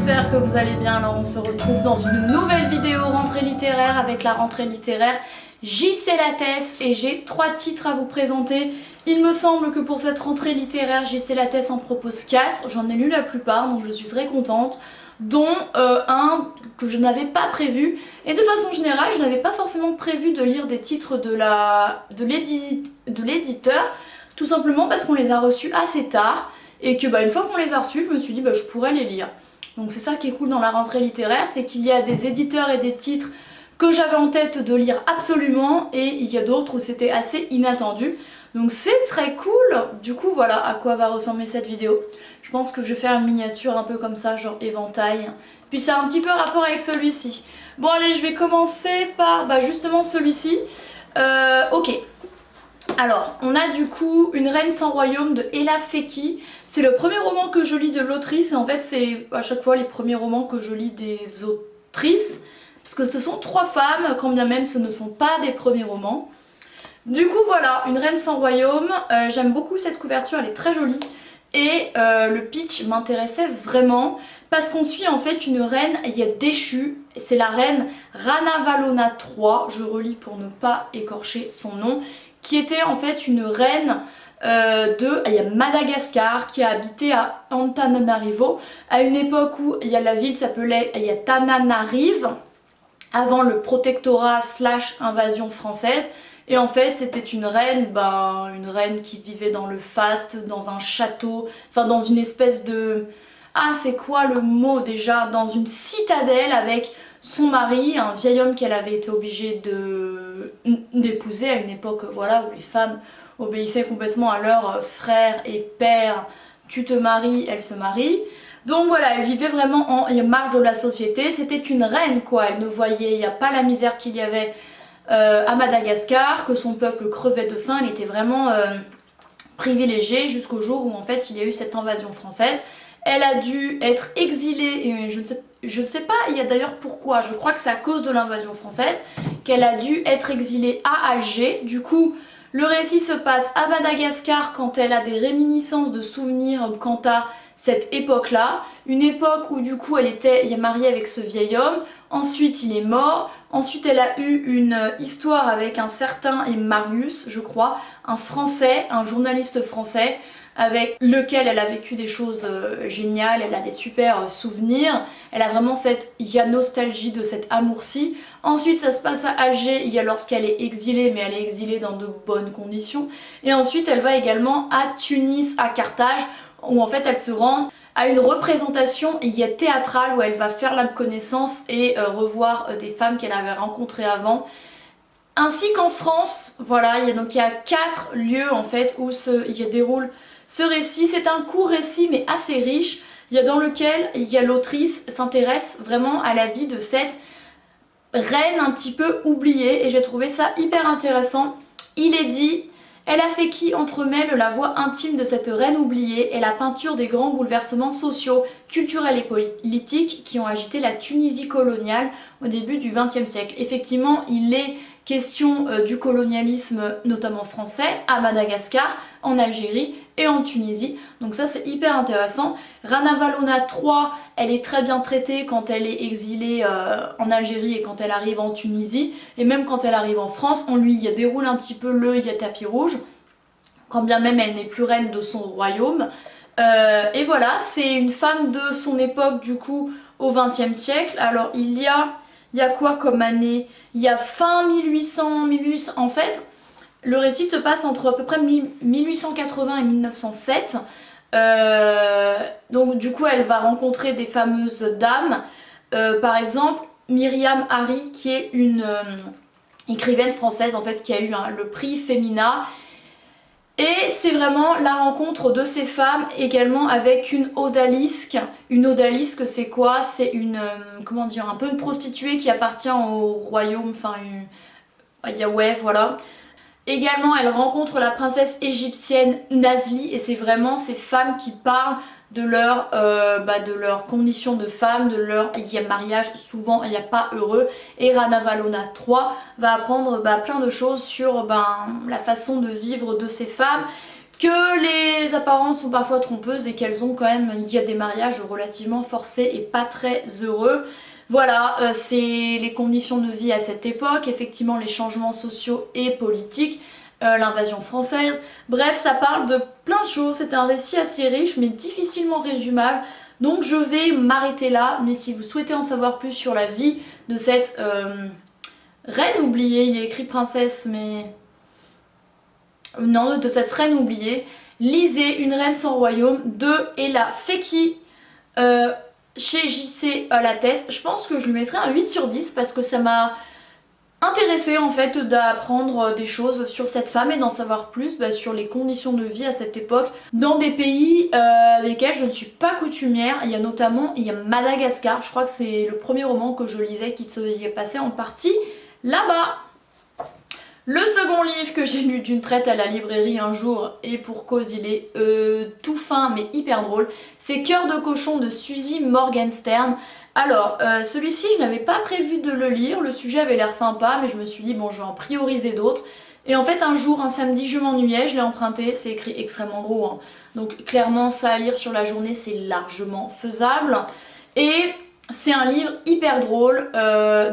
j'espère que vous allez bien. Alors on se retrouve dans une nouvelle vidéo rentrée littéraire avec la rentrée littéraire JC Lattès et j'ai 3 titres à vous présenter. Il me semble que pour cette rentrée littéraire, JC Lattès en propose 4, j'en ai lu la plupart donc je suis très contente, dont un que je n'avais pas prévu. Et de façon générale, je n'avais pas forcément prévu de lire des titres de l'éditeur, tout simplement parce qu'on les a reçus assez tard. Et que une fois qu'on les a reçus, je me suis dit je pourrais les lire. Donc c'est ça qui est cool dans la rentrée littéraire, c'est qu'il y a des éditeurs et des titres que j'avais en tête de lire absolument, et il y a d'autres où c'était assez inattendu. Donc c'est très cool. Du coup voilà à quoi va ressembler cette vidéo. Je pense que je vais faire une miniature un peu comme ça, genre éventail. Puis ça a un petit peu rapport avec celui-ci. Bon allez, je vais commencer par justement celui-ci. Ok. Alors, on a du coup Une reine sans royaume de Ella Feki. C'est le premier roman que je lis de l'autrice, et en fait c'est à chaque fois les premiers romans que je lis des autrices, parce que ce sont 3 femmes, quand bien même ce ne sont pas des premiers romans. Du coup voilà, Une reine sans royaume, j'aime beaucoup cette couverture, elle est très jolie, et le pitch m'intéressait vraiment, parce qu'on suit en fait une reine déchue, c'est la reine Ranavalona III, je relis pour ne pas écorcher son nom, qui était en fait une reine de Madagascar, qui a habité à Antananarivo à une époque où la ville s'appelait Tananarive, avant le protectorat / invasion française. Et en fait c'était une reine qui vivait dans le faste, dans un château, enfin dans une espèce de... Ah c'est quoi le mot déjà, dans une citadelle avec son mari, un vieil homme qu'elle avait été obligée d'épouser à une époque où les femmes obéissaient complètement à leurs frères et pères. Tu te maries, elle se marie. Donc voilà, elle vivait vraiment en marge de la société. C'était une reine quoi, elle ne voyait, il n'y a pas la misère qu'il y avait à Madagascar, que son peuple crevait de faim. Elle était vraiment privilégiée jusqu'au jour où en fait il y a eu cette invasion française. Elle a dû être exilée, et je sais pas, il y a d'ailleurs pourquoi, je crois que c'est à cause de l'invasion française qu'elle a dû être exilée à Alger. Du coup, le récit se passe à Madagascar quand elle a des réminiscences de souvenirs quant à cette époque-là. Une époque où du coup elle était mariée avec ce vieil homme, ensuite il est mort, ensuite elle a eu une histoire avec un certain Marius, je crois, un français, un journaliste français, avec lequel elle a vécu des choses géniales, elle a des super souvenirs, elle a vraiment cette nostalgie de cet amour-ci. Ensuite ça se passe à Alger, lorsqu'elle est exilée, mais elle est exilée dans de bonnes conditions. Et ensuite elle va également à Tunis, à Carthage, où en fait elle se rend à une représentation théâtrale où elle va faire la connaissance et revoir des femmes qu'elle avait rencontrées avant. Ainsi qu'en France, voilà, il y a 4 lieux en fait où il déroule ce récit. C'est un court récit mais assez riche, dans lequel l'autrice s'intéresse vraiment à la vie de cette reine un petit peu oubliée, et j'ai trouvé ça hyper intéressant. Il est dit: Ella Feki entremêle la voix intime de cette reine oubliée et la peinture des grands bouleversements sociaux, culturels et politiques qui ont agité la Tunisie coloniale au début du XXe siècle. Effectivement, il est question du colonialisme, notamment français, à Madagascar, en Algérie et en Tunisie. Donc ça c'est hyper intéressant. Ranavalona III, elle est très bien traitée quand elle est exilée en Algérie et quand elle arrive en Tunisie. Et même quand elle arrive en France, on lui déroule un petit peu le tapis rouge, quand bien même elle n'est plus reine de son royaume. Et voilà, c'est une femme de son époque du coup au XXe siècle. Alors il y a quoi comme année? Il y a fin 1800, en fait, le récit se passe entre à peu près 1880 et 1907. Donc du coup elle va rencontrer des fameuses dames, par exemple Myriam Hari, qui est une écrivaine française en fait, qui a eu le prix Femina. Et c'est vraiment la rencontre de ces femmes également avec une odalisque. Une odalisque c'est quoi? C'est une, un peu une prostituée qui appartient au royaume, ouais voilà. Également elle rencontre la princesse égyptienne Nazli, et c'est vraiment ces femmes qui parlent de leur condition de femme, de leur mariage souvent pas heureux. Et Ranavalona III va apprendre plein de choses sur la façon de vivre de ces femmes que les apparences sont parfois trompeuses et qu'elles ont quand même, il y a des mariages relativement forcés et pas très heureux. Voilà, c'est les conditions de vie à cette époque, effectivement les changements sociaux et politiques, l'invasion française. Bref, ça parle de plein de choses, c'est un récit assez riche mais difficilement résumable. Donc je vais m'arrêter là, mais si vous souhaitez en savoir plus sur la vie de cette reine oubliée, il y a écrit princesse mais... Non, de cette reine oubliée, lisez Une reine sans royaume de Ella Feki chez JC Lattès. Je pense que je lui mettrai un 8 sur 10 parce que ça m'a intéressée en fait d'apprendre des choses sur cette femme et d'en savoir plus sur les conditions de vie à cette époque dans des pays desquels je ne suis pas coutumière. Il y a Madagascar, je crois que c'est le premier roman que je lisais qui se y est passé en partie là-bas. Le second livre que j'ai lu d'une traite à la librairie un jour, et pour cause il est tout fin mais hyper drôle, c'est Cœur de cochon de Suzy Morgenstern. Alors, celui-ci je n'avais pas prévu de le lire, le sujet avait l'air sympa mais je me suis dit bon je vais en prioriser d'autres. Et en fait un jour, un samedi, je m'ennuyais, je l'ai emprunté, c'est écrit extrêmement gros, hein. Donc clairement ça à lire sur la journée c'est largement faisable. Et c'est un livre hyper drôle,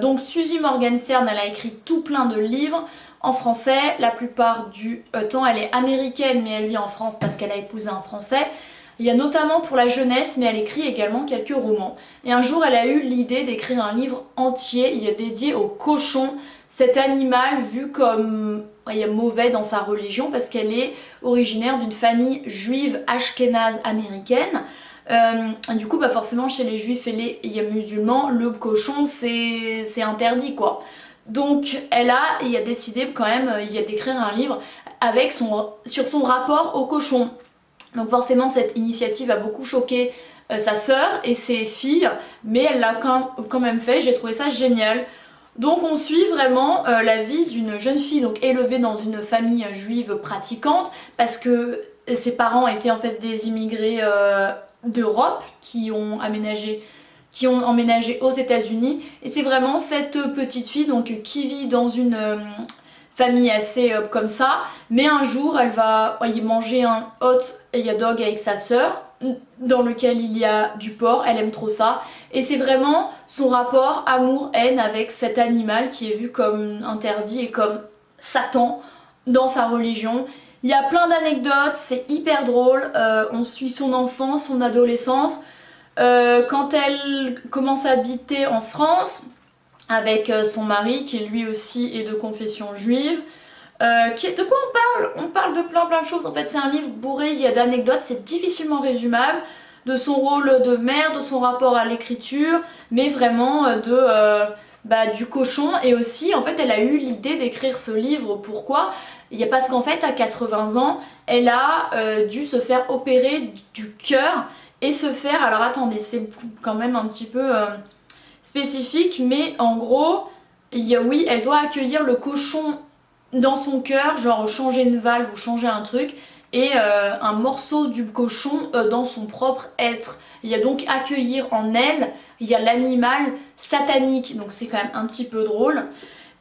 donc Suzy Morgenstern elle a écrit tout plein de livres en français, la plupart du temps elle est américaine mais elle vit en France parce qu'elle a épousé un français. Il y a notamment pour la jeunesse mais elle écrit également quelques romans. Et un jour elle a eu l'idée d'écrire un livre entier, il est dédié au cochon, cet animal vu comme mauvais dans sa religion parce qu'elle est originaire d'une famille juive ashkénaze américaine. Du coup forcément chez les juifs et les musulmans le cochon c'est interdit quoi. Donc elle a décidé quand même d'écrire un livre sur son rapport au cochon. Donc forcément cette initiative a beaucoup choqué sa sœur et ses filles, mais elle l'a quand même fait, j'ai trouvé ça génial. Donc on suit vraiment la vie d'une jeune fille donc élevée dans une famille juive pratiquante parce que ses parents étaient en fait des immigrés d'Europe qui ont emménagé aux États-Unis et c'est vraiment cette petite fille donc qui vit dans une famille assez comme ça, mais un jour elle va manger un hot dog avec sa sœur dans lequel il y a du porc, elle aime trop ça et c'est vraiment son rapport amour-haine avec cet animal qui est vu comme interdit et comme Satan dans sa religion. Il y a plein d'anecdotes, c'est hyper drôle, on suit son enfance, son adolescence. Quand elle commence à habiter en France avec son mari qui lui aussi est de confession juive, de quoi on parle? On parle de plein de choses, en fait c'est un livre bourré, il y a d'anecdotes, c'est difficilement résumable, de son rôle de mère, de son rapport à l'écriture, mais vraiment du cochon. Et aussi en fait elle a eu l'idée d'écrire ce livre, pourquoi? Parce qu'en fait à 80 ans elle a dû se faire opérer du cœur et se faire, alors attendez, c'est quand même un petit peu spécifique, mais en gros, elle doit accueillir le cochon dans son cœur, genre changer une valve ou changer un truc, et un morceau du cochon dans son propre être. Il y a donc accueillir en elle, il y a l'animal satanique, donc c'est quand même un petit peu drôle.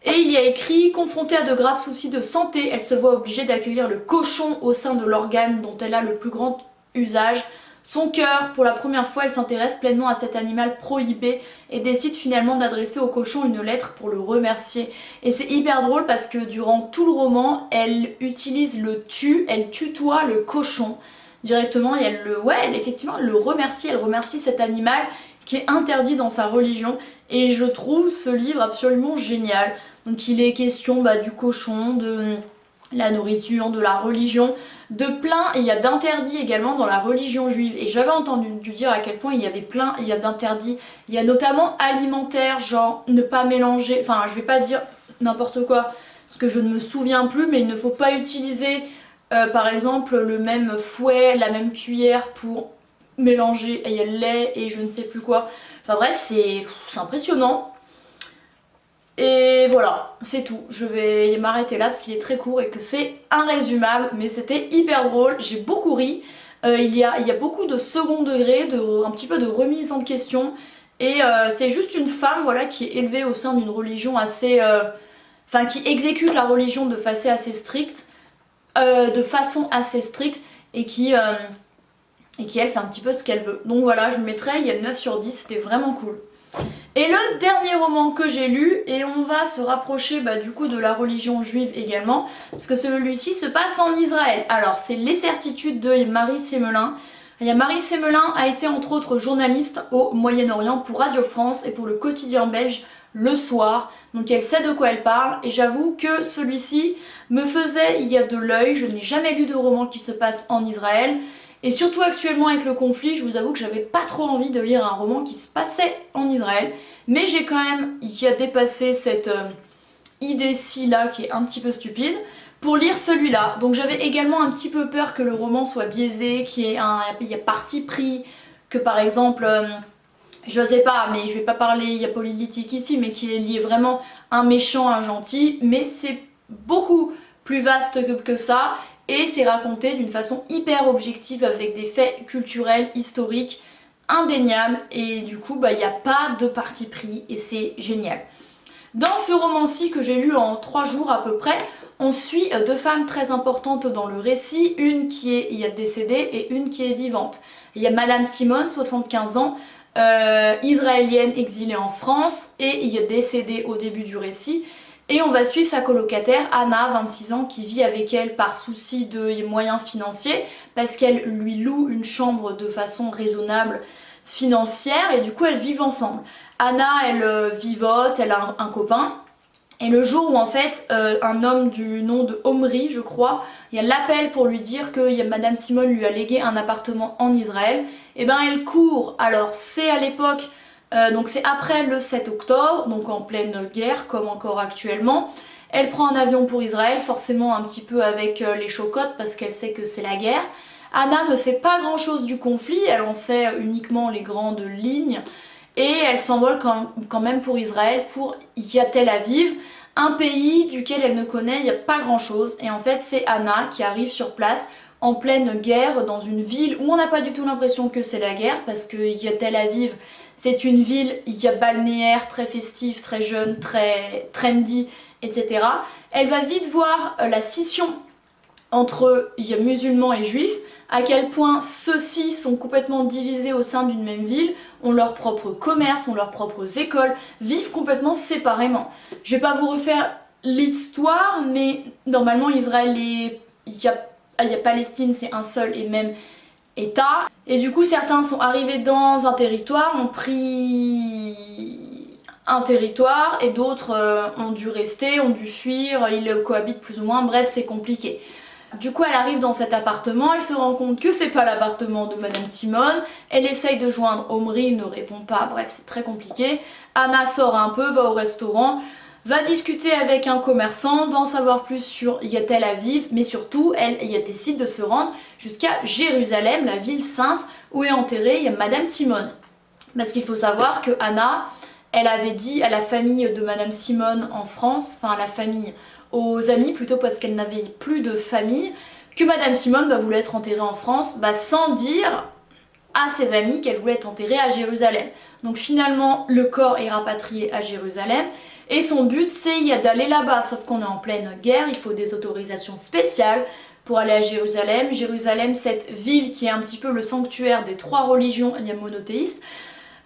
Et il y a écrit, confrontée à de graves soucis de santé, elle se voit obligée d'accueillir le cochon au sein de l'organe dont elle a le plus grand usage. Son cœur, pour la première fois, elle s'intéresse pleinement à cet animal prohibé et décide finalement d'adresser au cochon une lettre pour le remercier. Et c'est hyper drôle parce que durant tout le roman, elle utilise le tu, elle tutoie le cochon directement et effectivement, elle le remercie, elle remercie cet animal qui est interdit dans sa religion. Et je trouve ce livre absolument génial. Donc il est question du cochon, de la nourriture, de la religion, de plein, et il y a d'interdits également dans la religion juive. Et j'avais entendu dire à quel point il y a d'interdits. Il y a notamment alimentaire, genre ne pas mélanger, enfin je vais pas dire n'importe quoi, parce que je ne me souviens plus, mais il ne faut pas utiliser par exemple le même fouet, la même cuillère pour mélanger et lait et je ne sais plus quoi. Enfin bref, c'est impressionnant. Et voilà, c'est tout. Je vais m'arrêter là parce qu'il est très court et que c'est irrésumable, mais c'était hyper drôle, j'ai beaucoup ri. Il y a beaucoup de second degré, un petit peu de remise en question. Et c'est juste une femme qui est élevée au sein d'une religion assez... qui exécute la religion de façon assez stricte. de façon assez stricte et qui elle fait un petit peu ce qu'elle veut. Donc voilà, je le mettrais, il y a 9 sur 10, c'était vraiment cool. Et le dernier roman que j'ai lu, et on va se rapprocher du coup de la religion juive également, parce que celui-ci se passe en Israël. Alors c'est Les Certitudes de Marie Semelin. Marie Semelin a été entre autres journaliste au Moyen-Orient pour Radio France et pour le quotidien belge Le Soir, donc elle sait de quoi elle parle, et j'avoue que celui-ci me faisait il y a de l'œil. Je n'ai jamais lu de roman qui se passe en Israël, et surtout actuellement avec le conflit, je vous avoue que j'avais pas trop envie de lire un roman qui se passait en Israël, mais j'ai quand même dépassé cette idée-ci là qui est un petit peu stupide pour lire celui-là. Donc j'avais également un petit peu peur que le roman soit biaisé, qu'il y ait parti pris, que par exemple, je sais pas, mais je vais pas parler, il y a politique ici, mais qu'il est lié vraiment un méchant, un gentil, mais c'est beaucoup plus vaste que ça. Et c'est raconté d'une façon hyper objective avec des faits culturels, historiques, indéniables. Et du coup, il n'y a pas de parti pris et c'est génial. Dans ce roman-ci que j'ai lu en 3 jours à peu près, on suit 2 femmes très importantes dans le récit. Une qui est décédée et une qui est vivante. Il y a Madame Simone, 75 ans, israélienne exilée en France, et il est décédée au début du récit. Et on va suivre sa colocataire, Anna, 26 ans, qui vit avec elle par souci de moyens financiers, parce qu'elle lui loue une chambre de façon raisonnable financière, et du coup elles vivent ensemble. Anna, elle vivote, elle a un copain, et le jour où en fait un homme du nom de Omri, je crois, il y a l'appel pour lui dire que Madame Simone lui a légué un appartement en Israël, et ben elle court. Alors c'est à l'époque... donc c'est après le 7 octobre, donc en pleine guerre comme encore actuellement. Elle prend un avion pour Israël, forcément un petit peu avec les chocottes parce qu'elle sait que c'est la guerre. Anna ne sait pas grand chose du conflit, elle en sait uniquement les grandes lignes. Et elle s'envole quand même pour Israël, pour Tel Aviv, un pays duquel elle ne connaît pas grand chose. Et en fait c'est Anna qui arrive sur place en pleine guerre dans une ville où on n'a pas du tout l'impression que c'est la guerre, parce que Tel Aviv, c'est une ville balnéaire, très festive, très jeune, très trendy, etc. Elle va vite voir la scission entre musulmans et juifs, à quel point ceux-ci sont complètement divisés au sein d'une même ville, ont leur propre commerce, ont leurs propres écoles, vivent complètement séparément. Je vais pas vous refaire l'histoire, mais normalement Israël il y a Palestine, c'est un seul et même État. Et du coup certains sont arrivés dans un territoire, ont pris un territoire, et d'autres ont dû rester, ont dû fuir, ils cohabitent plus ou moins, bref c'est compliqué. Du coup elle arrive dans cet appartement, elle se rend compte que c'est pas l'appartement de Madame Simone, elle essaye de joindre Omri, il ne répond pas, bref c'est très compliqué. Anna sort un peu, va au restaurant, va discuter avec un commerçant, va en savoir plus sur Tel Aviv, mais surtout elle décide de se rendre jusqu'à Jérusalem, la ville sainte où est enterrée Madame Simone. Parce qu'il faut savoir que Anna, elle avait dit à la famille de Madame Simone en France, enfin à la famille, aux amis plutôt, parce qu'elle n'avait plus de famille, que Madame Simone voulait être enterrée en France, sans dire à ses amis qu'elle voulait être enterrée à Jérusalem. Donc finalement le corps est rapatrié à Jérusalem, et son but c'est d'aller là-bas, sauf qu'on est en pleine guerre, il faut des autorisations spéciales pour aller à Jérusalem. Jérusalem, cette ville qui est un petit peu le sanctuaire des 3 religions monothéistes,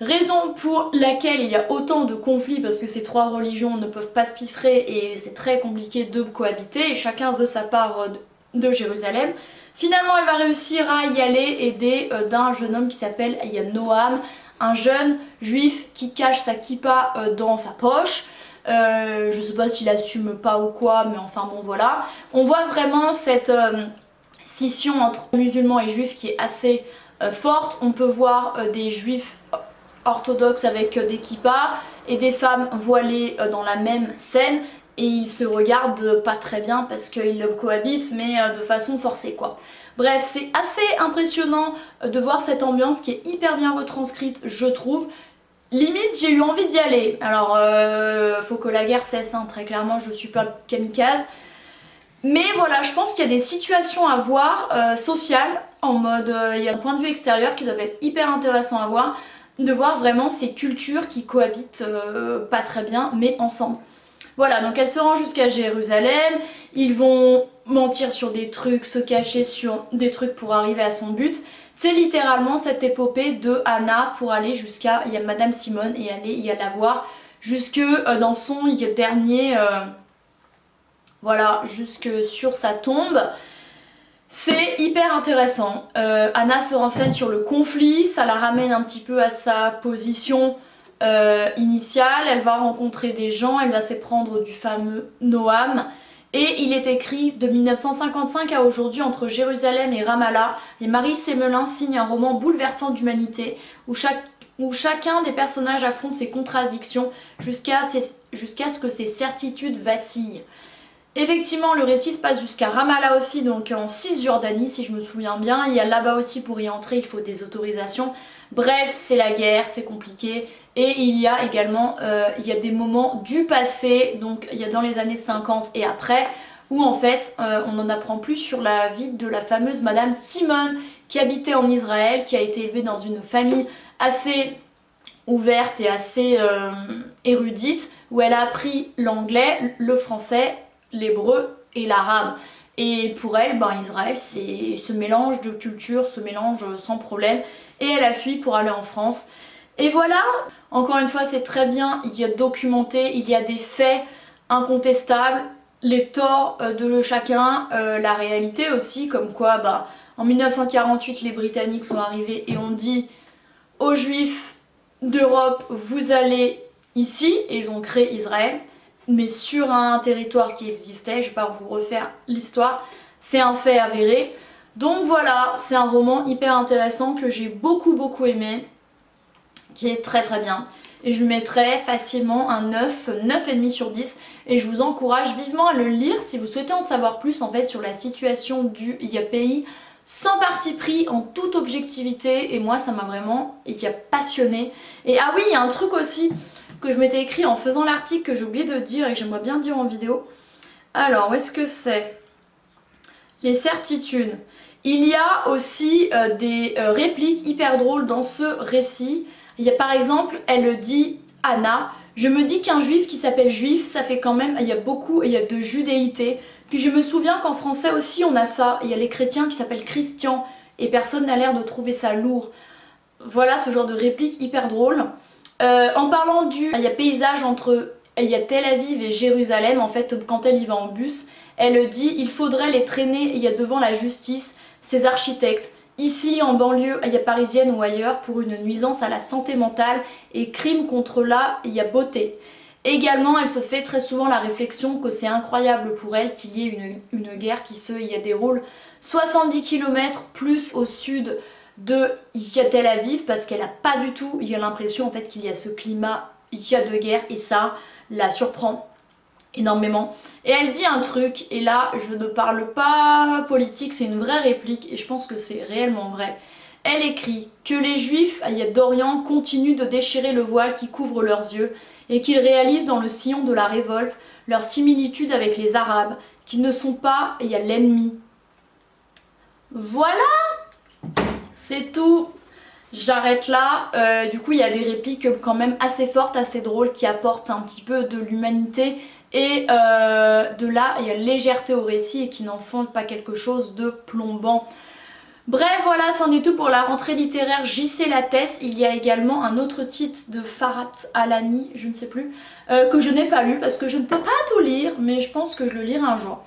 raison pour laquelle il y a autant de conflits, parce que ces 3 religions ne peuvent pas se piffrer et c'est très compliqué de cohabiter, et chacun veut sa part de Jérusalem. Finalement elle va réussir à y aller, aidée d'un jeune homme qui s'appelle Noam, un jeune juif qui cache sa kippa dans sa poche. Je sais pas s'il assume pas ou quoi, mais enfin bon voilà. On voit vraiment cette scission entre musulmans et juifs qui est assez forte. On peut voir des juifs orthodoxes avec des kippas et des femmes voilées dans la même scène, et ils se regardent pas très bien parce qu'ils cohabitent, mais de façon forcée quoi. Bref, c'est assez impressionnant de voir cette ambiance qui est hyper bien retranscrite, je trouve. Limite j'ai eu envie d'y aller. Alors faut que la guerre cesse, très clairement je suis pas kamikaze. Mais voilà, je pense qu'il y a des situations à voir, sociales, en mode il y a un point de vue extérieur qui doivent être hyper intéressant à voir, de voir vraiment ces cultures qui cohabitent pas très bien mais ensemble. Voilà, donc elle se rend jusqu'à Jérusalem, ils vont mentir sur des trucs, se cacher sur des trucs pour arriver à son but. C'est littéralement cette épopée de Anna pour aller jusqu'à, il y a Madame Simone et aller y la voir jusque dans son dernier, voilà, jusque sur sa tombe. C'est hyper intéressant. Anna se renseigne sur le conflit, ça la ramène un petit peu à sa position initiale. Elle va rencontrer des gens, elle va s'éprendre du fameux Noam. Et il est écrit de 1955 à aujourd'hui entre Jérusalem et Ramallah. Et Marie Semelin signe un roman bouleversant d'humanité où chacun des personnages affronte ses contradictions jusqu'à ce que ses certitudes vacillent. Effectivement, le récit se passe jusqu'à Ramallah aussi, donc en Cisjordanie si je me souviens bien. Il y a là-bas aussi pour y entrer, il faut des autorisations. Bref, c'est la guerre, c'est compliqué. Et il y a également il y a des moments du passé, donc il y a dans les années 50 et après, où en fait on en apprend plus sur la vie de la fameuse Madame Simone qui habitait en Israël, qui a été élevée dans une famille assez ouverte et assez érudite, où elle a appris l'anglais, le français, l'hébreu et l'arabe. Et pour elle, Israël, c'est ce mélange de cultures, ce mélange sans problème. Et elle a fui pour aller en France. Et voilà, encore une fois, c'est très bien, il y a documenté, il y a des faits incontestables, les torts de chacun, la réalité aussi, comme quoi, en 1948, les Britanniques sont arrivés et ont dit aux Juifs d'Europe, vous allez ici, et ils ont créé Israël. Mais sur un territoire qui existait, je vais pas vous refaire l'histoire, c'est un fait avéré. Donc voilà, c'est un roman hyper intéressant que j'ai beaucoup aimé, qui est très bien. Et je lui mettrais facilement un 9,5 sur 10. Et je vous encourage vivement à le lire si vous souhaitez en savoir plus en fait sur la situation du pays, sans parti pris, en toute objectivité. Et moi ça m'a vraiment passionné. Et ah oui, il y a un truc aussi que je m'étais écrit en faisant l'article que j'ai oublié de dire et que j'aimerais bien dire en vidéo. Alors, où est-ce que c'est? Les certitudes. Il y a aussi des répliques hyper drôles dans ce récit. Il y a par exemple, elle dit, Anna, je me dis qu'un juif qui s'appelle juif, ça fait quand même, il y a de judéité. Puis je me souviens qu'en français aussi on a ça, il y a les chrétiens qui s'appellent Christian et personne n'a l'air de trouver ça lourd. Voilà ce genre de réplique hyper drôle. En parlant il y a paysage il y a Tel Aviv et Jérusalem, en fait quand elle y va en bus, elle dit il faudrait les traîner il y a devant la justice, ces architectes, ici en banlieue, il y a parisienne ou ailleurs, pour une nuisance à la santé mentale et crime contre il y a beauté. Également, elle se fait très souvent la réflexion que c'est incroyable pour elle qu'il y ait une guerre qui il y a déroule 70 km plus au sud de Tel Aviv, parce qu'elle a pas du tout, il y a l'impression en fait qu'il y a ce climat, il y a de guerre, et ça la surprend énormément. Et elle dit un truc, et là je ne parle pas politique, c'est une vraie réplique et je pense que c'est réellement vrai. Elle écrit que les juifs d'Orient continuent de déchirer le voile qui couvre leurs yeux et qu'ils réalisent dans le sillon de la révolte leur similitude avec les arabes, qui ne sont pas l'ennemi. Voilà, c'est tout. J'arrête là. Du coup, il y a des répliques quand même assez fortes, assez drôles, qui apportent un petit peu de l'humanité et de la légèreté au récit et qui n'en font pas quelque chose de plombant. Bref, voilà, c'en est tout pour la rentrée littéraire JC Lattès. Il y a également un autre titre de Farhat Alani, je ne sais plus, que je n'ai pas lu parce que je ne peux pas tout lire, mais je pense que je le lirai un jour.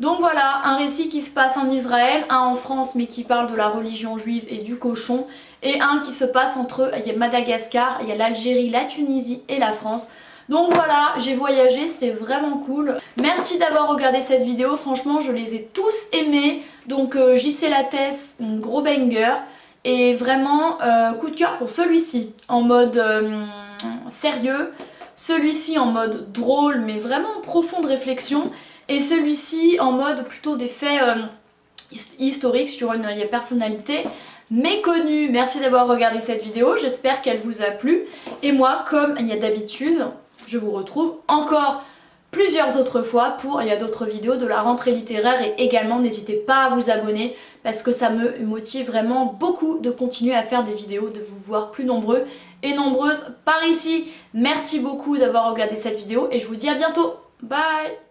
Donc voilà, un récit qui se passe en Israël, un en France mais qui parle de la religion juive et du cochon, et un qui se passe entre Madagascar, il y a l'Algérie, la Tunisie et la France. Donc voilà, j'ai voyagé, c'était vraiment cool. Merci d'avoir regardé cette vidéo, franchement je les ai tous aimés. Donc JC Lattès, un gros banger. Et vraiment coup de cœur pour celui-ci, en mode sérieux. Celui-ci en mode drôle mais vraiment profonde réflexion. Et celui-ci en mode plutôt des faits historiques sur une personnalité méconnue. Merci d'avoir regardé cette vidéo, j'espère qu'elle vous a plu. Et moi, comme il y a d'habitude, je vous retrouve encore plusieurs autres fois pour d'autres vidéos de la rentrée littéraire. Et également, n'hésitez pas à vous abonner parce que ça me motive vraiment beaucoup de continuer à faire des vidéos, de vous voir plus nombreux et nombreuses par ici. Merci beaucoup d'avoir regardé cette vidéo et je vous dis à bientôt. Bye!